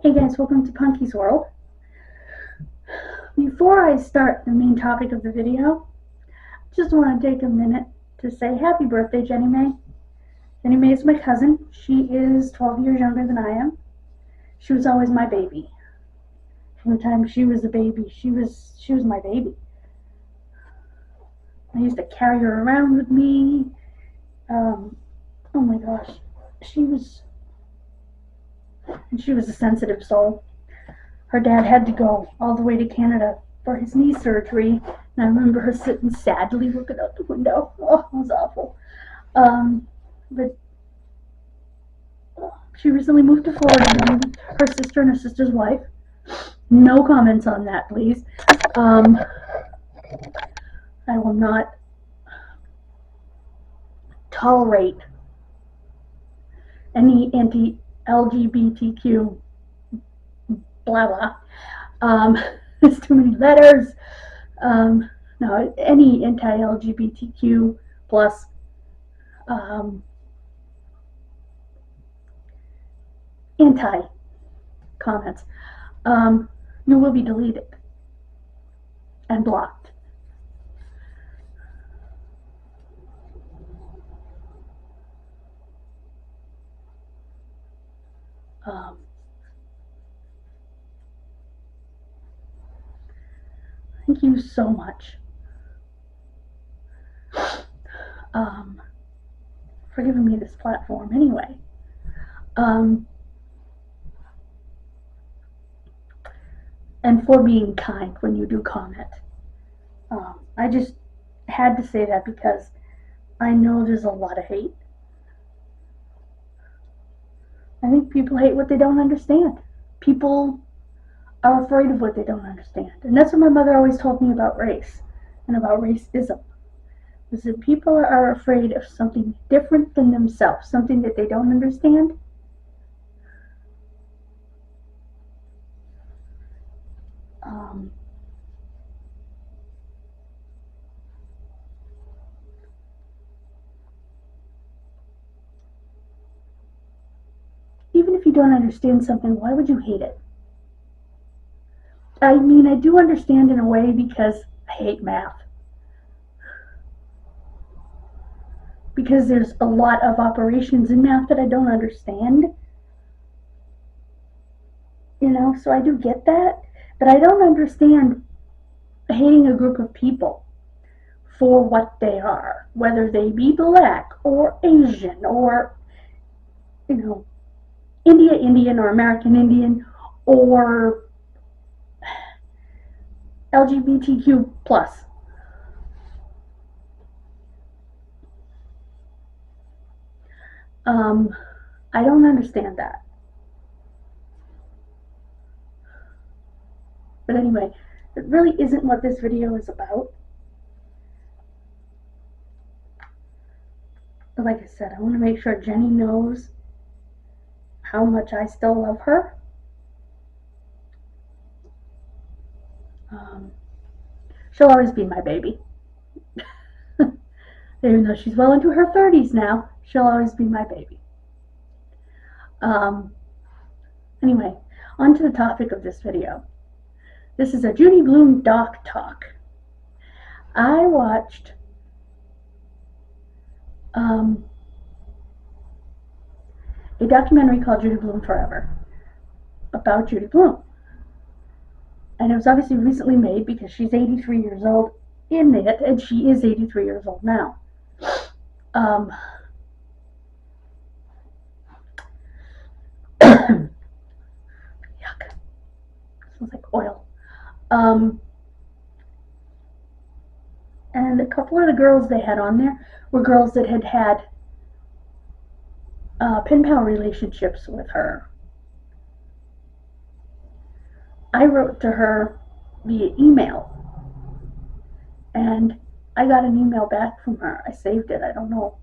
Hey guys, welcome to Punky's World. Before I start the main topic of the video, I just want to take a minute to say happy birthday, Jenny May. Jenny May is my cousin. She is 12 years younger than I am. She was always my baby. From the time she was a baby, she was my baby. I used to carry her around with me. Oh my gosh, she was a sensitive soul. Her dad had to go all the way to Canada for his knee surgery, and I remember her sitting sadly looking out the window. Oh, it was awful. But she recently moved to Florida with her sister and her sister's wife. No comments on that, please. I will not tolerate any anti-LGBTQ blah blah. It's too many letters. No, any anti-LGBTQ plus anti comments, you will be deleted and blocked. Thank you so much for giving me this platform anyway. And for being kind when you do comment. I just had to say that because I know there's a lot of hate. I think people hate what they don't understand. People are afraid of what they don't understand. And that's what my mother always told me about race and about racism. Was that people are afraid of something different than themselves, something that they don't understand. Even if you don't understand something, why would you hate it? I mean, I do understand in a way because I hate math. Because there's a lot of operations in math that I don't understand. You know, so I do get that. But I don't understand hating a group of people for what they are, whether they be black or Asian or, you know, Indian or American Indian or LGBTQ plus. I don't understand that. But anyway, it really isn't what this video is about. But like I said, I want to make sure Jenny knows how much I still love her. She'll always be my baby. Even though she's well into her 30s now, she'll always be my baby. Anyway, on to the topic of this video. This is a Judy Blume doc talk. I watched a documentary called Judy Blume Forever about Judy Blume. And it was obviously recently made because she's 83 years old in it, and she is 83 years old now. Yuck. Smells like oil. And a couple of the girls they had on there were girls that had had pen pal relationships with her. I wrote to her via email, and I got an email back from her. I saved it. I don't know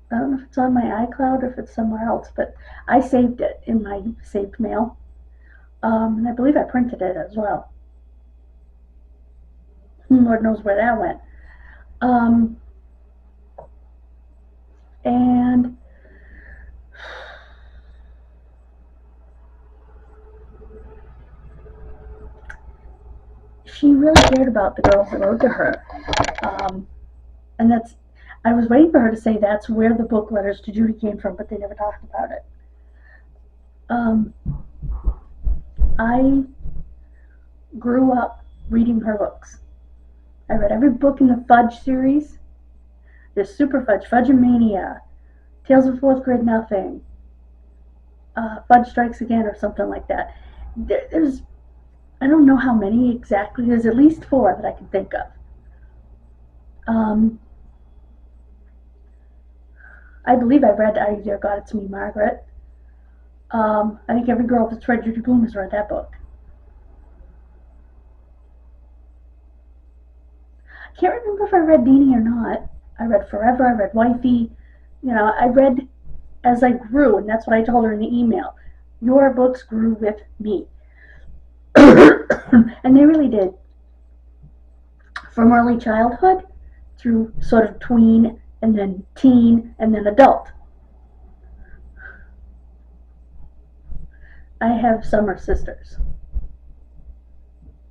if it's on my iCloud or if it's somewhere else, but I saved it in my saved mail. And I believe I printed it as well. Lord knows where that went. And she really cared about the girls that wrote to her. And I was waiting for her to say that's where the book Letters to Judy came from, but they never talked about it. I grew up reading her books. I read every book in the Fudge series. There's Super Fudge, Fudge-a-Mania, Tales of Fourth Grade Nothing, Fudge Strikes Again, or something like that. There's, I don't know how many exactly. There's at least 4 that I can think of. I believe I've read I Dear God, It's Me, Margaret. I think every girl that's read Judy Blume has read that book. I can't remember if I read Beanie or not. I read Forever, I read Wifey. You know, I read as I grew, and that's what I told her in the email. Your books grew with me. And they really did. From early childhood through sort of tween, and then teen, and then adult. I have Summer Sisters,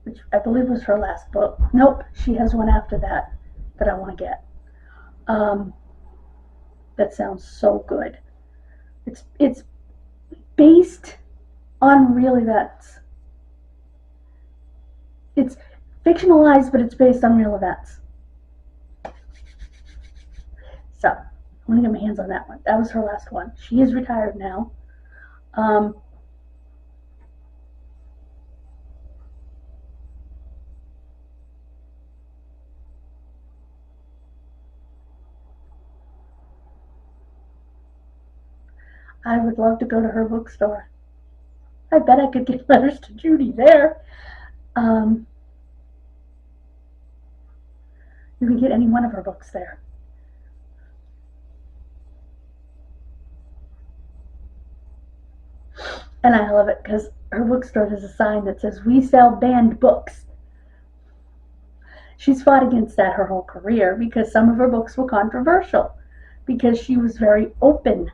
which I believe was her last book. Nope, she has one after that I want to get. That sounds so good. It's based on real events. It's fictionalized, but it's based on real events. So, I'm going to get my hands on that one. That was her last one. She is retired now. I would love to go to her bookstore. I bet I could get Letters to Judy there. You can get any one of her books there. And I love it because her bookstore has a sign that says, "We sell banned books." She's fought against that her whole career because some of her books were controversial, because she was very open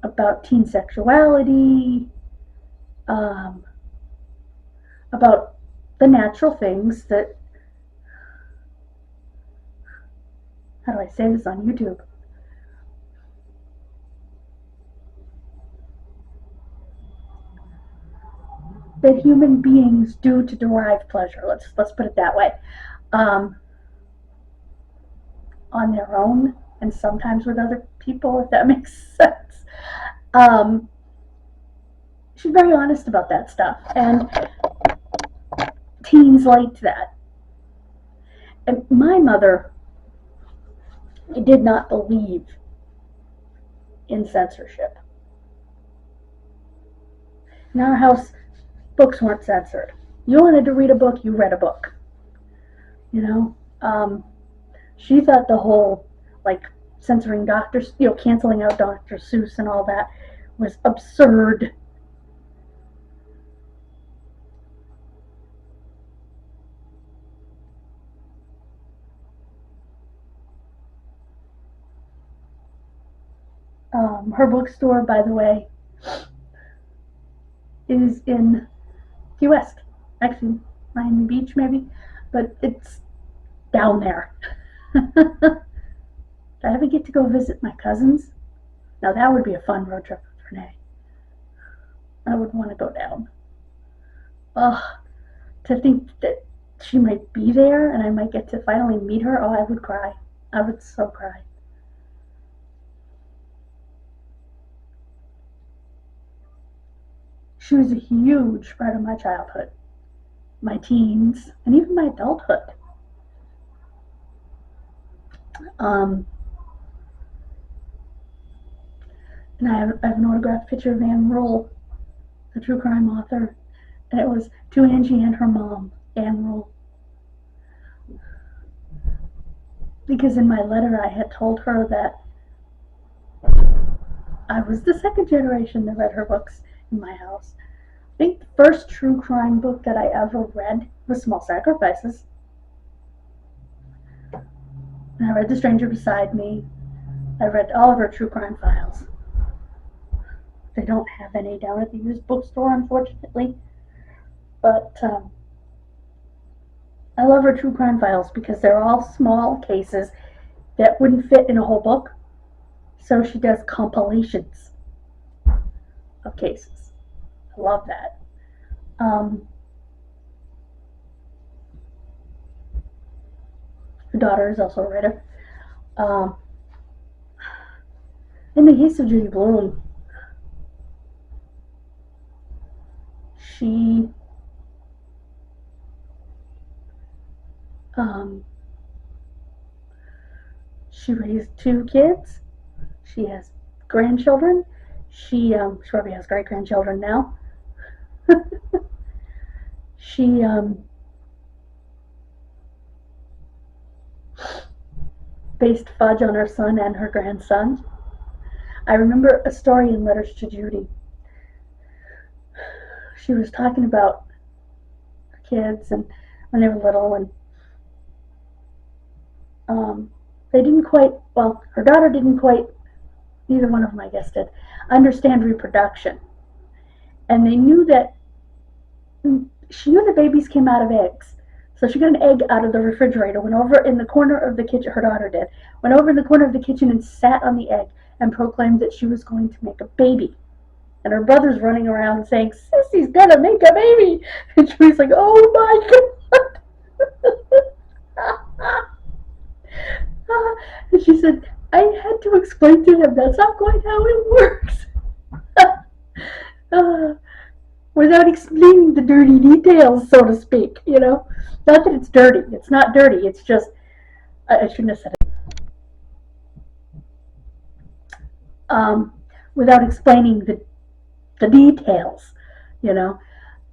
about teen sexuality, about the natural things that, how do I say this on YouTube? That human beings do to derive pleasure. Let's put it that way. On their own, and sometimes with other people, if that makes sense. She's very honest about that stuff, and teens liked that. And my mother did not believe in censorship. In our house, books weren't censored. You wanted to read a book, you read a book. You know? She thought the whole, like, censoring doctors, canceling out Dr. Seuss and all that was absurd. Her bookstore, by the way, is in Key West. Actually, Miami Beach, maybe, but it's down there. If I ever get to go visit my cousins, now that would be a fun road trip with Renee. I would want to go down. Ugh, to think that she might be there and I might get to finally meet her, I would cry. I would so cry. She was a huge part of my childhood, my teens, and even my adulthood. And I have an autographed picture of Ann Rule, the true crime author, and it was to Angie and her mom, Ann Rule. Because in my letter I had told her that I was the second generation that read her books in my house. I think the first true crime book that I ever read was Small Sacrifices. And I read The Stranger Beside Me. I read all of her true crime files. They don't have any down at the used bookstore, unfortunately. But I love her true crime files because they're all small cases that wouldn't fit in a whole book. So she does compilations of cases. I love that. Her daughter is also a writer. In the case of Judy Blume, she raised 2 kids. She has grandchildren. She probably has great-grandchildren now. She based fudge on her son and her grandson. I remember a story in Letters to Judy. She was talking about her kids and when they were little, and they didn't quite, well, her daughter didn't quite, neither one of them, I guess, did, understand reproduction. And they knew that, she knew that babies came out of eggs. So she got an egg out of the refrigerator, went over in the corner of the kitchen, her daughter did, went over in the corner of the kitchen and sat on the egg and proclaimed that she was going to make a baby. And her brother's running around saying, Sissy's gonna make a baby. And she was like, oh my God. And she said, I had to explain to him that's not quite how it works. Without explaining the dirty details, so to speak, you know. Not that it's dirty. It's not dirty. It's just, I shouldn't have said it. Without explaining the details, you know.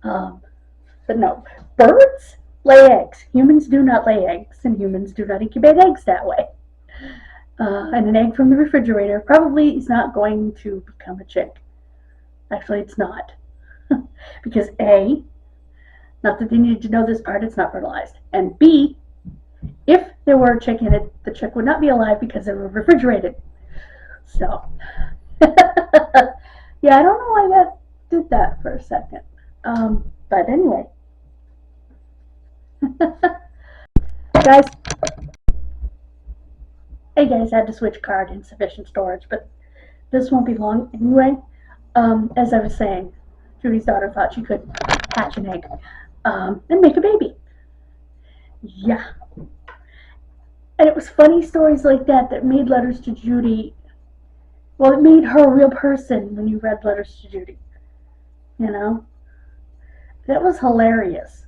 But no, birds lay eggs. Humans do not lay eggs, and humans do not incubate eggs that way. And an egg from the refrigerator probably is not going to become a chick. Actually, it's not. Because A, not that they needed to know this part, it's not fertilized. And B, if there were a chick in it, the chick would not be alive because they were refrigerated. So, yeah, I don't know why that did that for a second. But anyway. Guys, hey guys, I had to switch card, insufficient storage, but this won't be long anyway. As I was saying, Judy's daughter thought she could hatch an egg and make a baby. Yeah. And it was funny stories like that that made Letters to Judy, well, it made her a real person when you read Letters to Judy. You know? That was hilarious.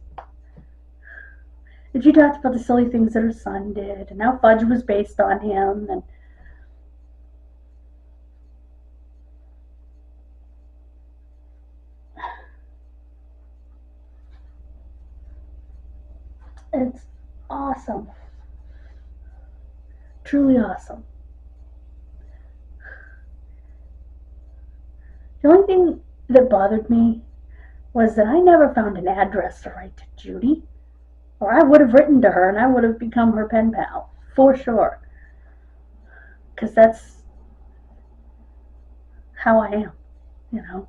And she talked about the silly things that her son did, and how Fudge was based on him, and it's awesome. Truly awesome. The only thing that bothered me was that I never found an address to write to Judy, or I would have written to her and I would have become her pen pal, for sure. Because that's how I am, you know.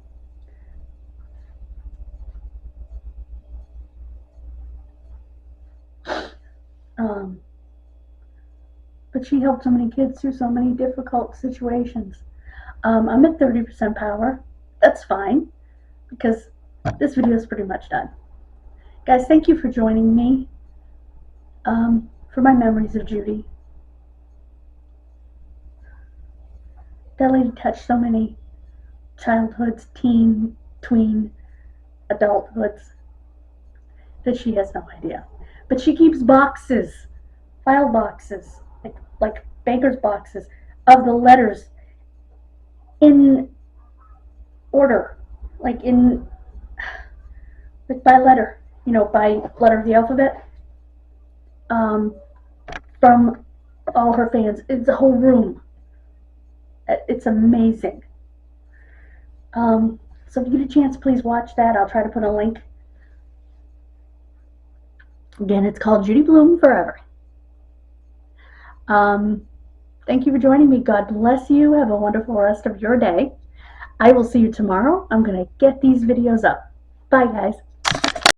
But she helped so many kids through so many difficult situations. I'm at 30% power. That's fine, because this video is pretty much done. Guys, thank you for joining me for my memories of Judy. That lady touched so many childhoods, teen, tween, adulthoods that she has no idea. But she keeps boxes, file boxes, like banker's boxes, of the letters in order, like by letter, you know, by letter of the alphabet, from all her fans. It's a whole room. It's amazing. So if you get a chance, please watch that. I'll try to put a link. Again, it's called Judy Blume Forever. Thank you for joining me. God bless you. Have a wonderful rest of your day. I will see you tomorrow. I'm going to get these videos up. Bye, guys.